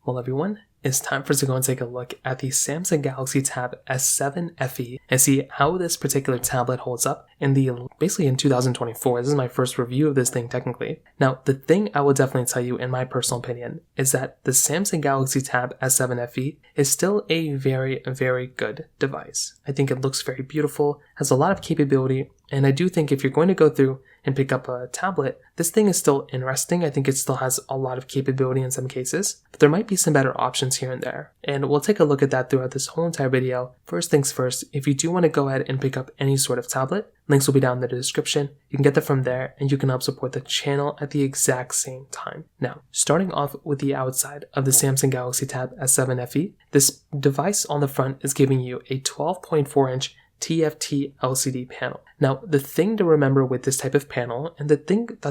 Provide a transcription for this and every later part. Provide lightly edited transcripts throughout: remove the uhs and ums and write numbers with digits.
Well, everyone, it's time for us to go and take a look at the Samsung Galaxy Tab S7 FE and see how this particular tablet holds up in 2024. This is my first review of this thing technically. Now, the thing I will definitely tell you in my personal opinion is that the Samsung Galaxy Tab S7 FE is still a very, very good device. I think it looks very beautiful, has a lot of capability, and I do think if you're going to go through and pick up a tablet, this thing is still interesting. I think it still has a lot of capability in some cases, but there might be some better options here and there. And we'll take a look at that throughout this whole entire video. First things first, if you do want to go ahead and pick up any sort of tablet, links will be down in the description. You can get that from there and you can help support the channel at the exact same time. Now, starting off with the outside of the Samsung Galaxy Tab S7 FE, this device on the front is giving you a 12.4-inch TFT LCD panel. Now, the thing to remember with this type of panel, and the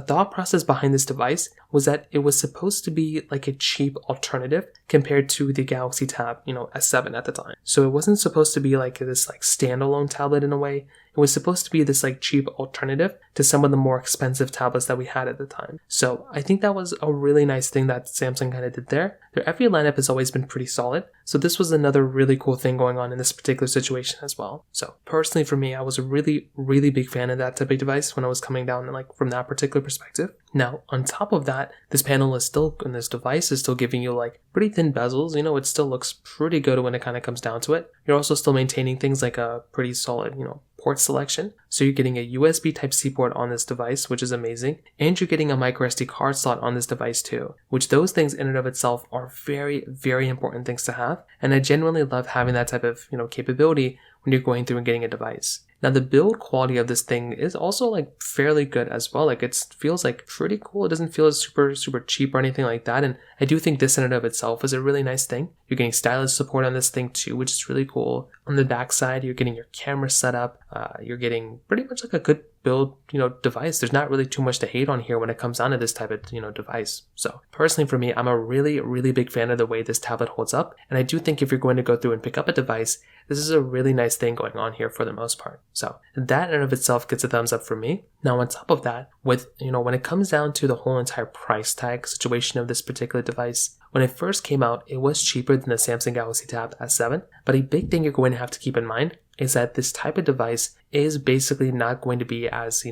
thought process behind this device was that it was supposed to be like a cheap alternative compared to the Galaxy Tab, S7 at the time. So it wasn't supposed to be like this standalone tablet in a way. It was supposed to be this cheap alternative to some of the more expensive tablets that we had at the time. So I think that was a really nice thing that Samsung kind of did there. Their FE lineup has always been pretty solid. So this was another really cool thing going on in this particular situation as well. So personally for me, I was a really big fan of that type of device when I was coming down from that particular perspective. Now, on top of that, this panel is still, and this device is still giving you pretty thin bezels. It still looks pretty good when it kind of comes down to it. You're also still maintaining things like a pretty solid, port selection. So you're getting a USB Type-C port on this device, which is amazing. And you're getting a microSD card slot on this device too, which those things in and of itself are very, very important things to have. And I genuinely love having that type of, capability when you're going through and getting a device. Now, the build quality of this thing is also fairly good as well. It feels pretty cool. It doesn't feel super cheap or anything like that. And I do think this in and of itself is a really nice thing. You're getting stylus support on this thing too, which is really cool. On the back side, you're getting your camera set up. You're getting pretty much a good build, device. There's not really too much to hate on here when it comes down to this type of, device. So personally for me, I'm a really big fan of the way this tablet holds up. And I do think if you're going to go through and pick up a device, this is a really nice thing going on here for the most part. So that in and of itself gets a thumbs up for me. Now on top of that, with, when it comes down to the whole entire price tag situation of this particular device, when it first came out, it was cheaper than the Samsung Galaxy Tab S7, but a big thing you're going to have to keep in mind is that this type of device is basically not going to be as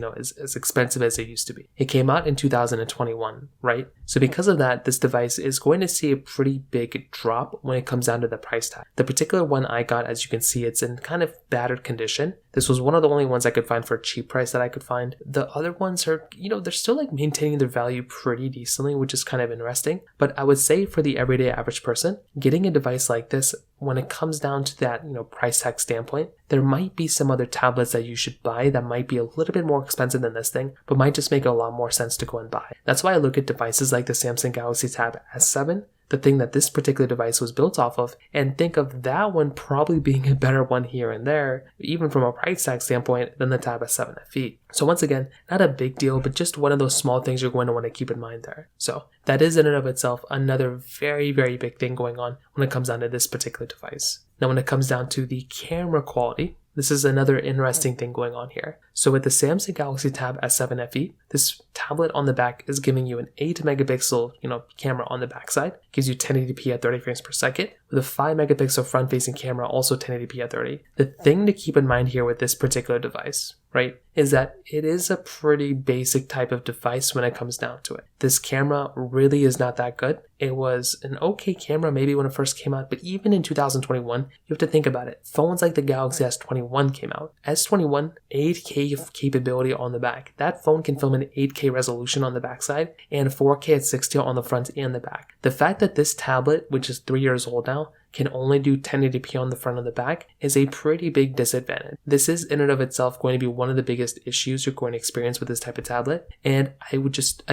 expensive as it used to be. It came out in 2021, right? So because of that, this device is going to see a pretty big drop when it comes down to the price tag. The particular one I got, as you can see, it's in kind of battered condition. This was one of the only ones I could find for a cheap price that I could find. The other ones are, they're still maintaining their value pretty decently, which is kind of interesting. But I would say for the everyday average person, getting a device like this, when it comes down to that, price tag standpoint, there might be some other tablets that you should buy that might be a little bit more expensive than this thing, but might just make a lot more sense to go and buy. That's why I look at devices like the Samsung Galaxy Tab S7, the thing that this particular device was built off of, and think of that one probably being a better one here and there, even from a price tag standpoint, than the Tab S7 FE. So once again, not a big deal, but just one of those small things you're going to want to keep in mind there. So that is in and of itself another very big thing going on when it comes down to this particular device. Now when it comes down to the camera quality, this is another interesting thing going on here. So with the Samsung Galaxy Tab S7 FE, this tablet on the back is giving you an 8 megapixel, camera on the backside. Gives you 1080p at 30 frames per second, with a 5 megapixel front-facing camera, also 1080p at 30. The thing to keep in mind here with this particular device, right, is that it is a pretty basic type of device when it comes down to it. This camera really is not that good. It was an okay camera maybe when it first came out, but even in 2021, you have to think about it. Phones like the Galaxy S21 came out. S21, 8K capability on the back. That phone can film an 8K resolution on the backside and 4K at 60 on the front and the back. The fact that this tablet, which is 3 years old now, can only do 1080p on the front and the back is a pretty big disadvantage. This is in and of itself going to be one of the biggest issues you're going to experience with this type of tablet. And I would just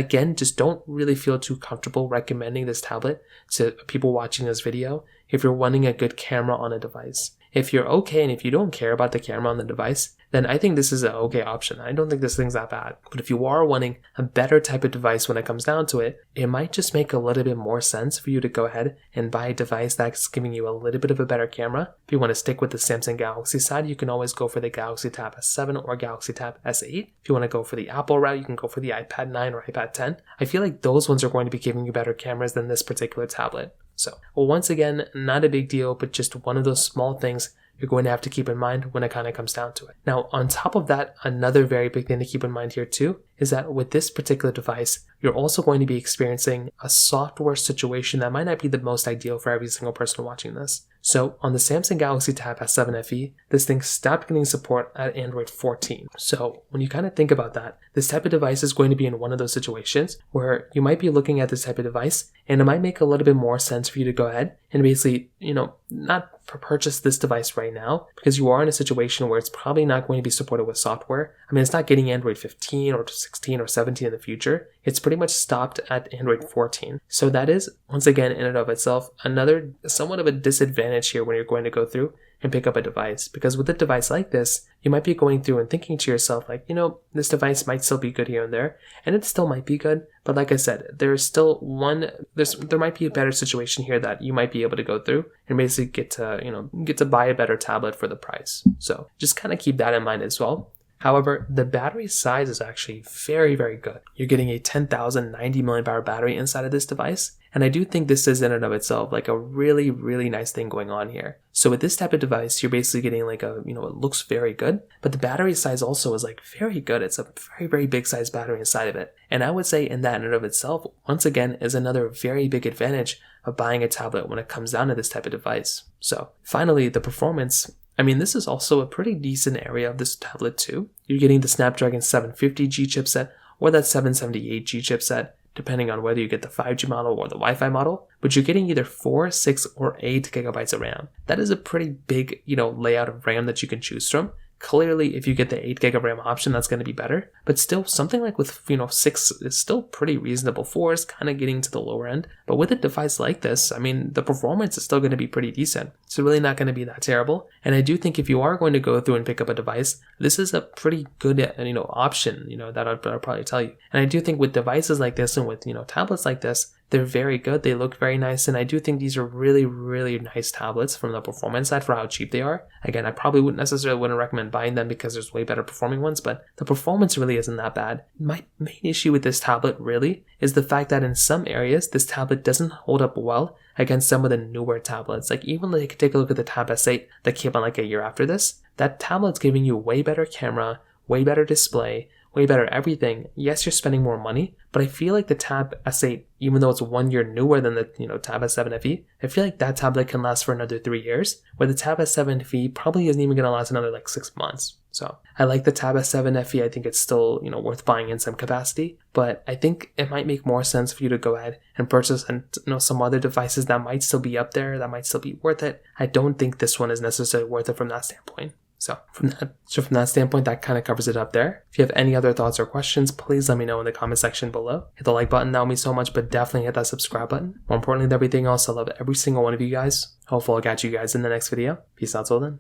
don't really feel too comfortable recommending this tablet to people watching this video if you're wanting a good camera on a device. If you're okay and if you don't care about the camera on the device, then I think this is an okay option. I don't think this thing's that bad. But if you are wanting a better type of device when it comes down to it, it might just make a little bit more sense for you to go ahead and buy a device that's giving you a little bit of a better camera. If you want to stick with the Samsung Galaxy side, you can always go for the Galaxy Tab S7 or Galaxy Tab S8. If you want to go for the Apple route, you can go for the iPad 9 or iPad 10. I feel like those ones are going to be giving you better cameras than this particular tablet. So once again, not a big deal, but just one of those small things you're going to have to keep in mind when it kind of comes down to it. Now, on top of that, another very big thing to keep in mind here too is that with this particular device, you're also going to be experiencing a software situation that might not be the most ideal for every single person watching this. So on the Samsung Galaxy Tab S7 FE, this thing stopped getting support at Android 14. So when you kind of think about that, this type of device is going to be in one of those situations where you might be looking at this type of device and it might make a little bit more sense for you to go ahead and basically, not purchase this device right now because you are in a situation where it's probably not going to be supported with software. I mean, it's not getting Android 15 or 16 or 17 in the future. It's pretty much stopped at Android 14. So that is, once again, in and of itself, another somewhat of a disadvantage here when you're going to go through and pick up a device. Because with a device like this, you might be going through and thinking to yourself like, this device might still be good here and there, and it still might be good. But like I said, there's still there might be a better situation here that you might be able to go through and basically get to buy a better tablet for the price. So just kind of keep that in mind as well. However, the battery size is actually very, very good. You're getting a 10,090 mAh battery inside of this device. And I do think this is in and of itself like a really, really nice thing going on here. So with this type of device, you're basically getting like it looks very good, but the battery size also is like very good. It's a very, very big size battery inside of it. And I would say in that in and of itself, once again, is another very big advantage of buying a tablet when it comes down to this type of device. So finally, the performance. I mean, this is also a pretty decent area of this tablet too. You're getting the Snapdragon 750G chipset or that 778G chipset, depending on whether you get the 5G model or the Wi-Fi model, but you're getting either 4, 6, or 8 gigabytes of RAM. That is a pretty big, layout of RAM that you can choose from. Clearly, if you get the 8 gig of RAM option, that's going to be better. But still, something like with 6 is still pretty reasonable. 4 is kind of getting to the lower end. But with a device like this, I mean, the performance is still going to be pretty decent. It's really not going to be that terrible. And I do think if you are going to go through and pick up a device, this is a pretty good, option, that I'll probably tell you. And I do think with devices like this and with, tablets like this, they're very good. They look very nice. And I do think these are really, really nice tablets from the performance side for how cheap they are. Again, I probably wouldn't recommend buying them because there's way better performing ones, but the performance really isn't that bad. My main issue with this tablet really is the fact that in some areas, this tablet doesn't hold up well against some of the newer tablets. Like even like take a look at the Tab S8 that came out like a year after this. That tablet's giving you way better camera, way better display, way better everything. Yes, you're spending more money, but I feel like the Tab S8, even though it's 1 year newer than the Tab S7 FE, I feel like that tablet can last for another 3 years, where the Tab S7 FE probably isn't even going to last another 6 months. So I like the Tab S7 FE. I think it's still worth buying in some capacity, but I think it might make more sense for you to go ahead and purchase some other devices that might still be up there, that might still be worth it. I don't think this one is necessarily worth it from that standpoint. So from that standpoint, that kind of covers it up there. If you have any other thoughts or questions, please let me know in the comment section below. Hit the like button, that would mean so much, but definitely hit that subscribe button. More importantly than everything else, I love every single one of you guys. Hopefully I'll catch you guys in the next video. Peace out till then.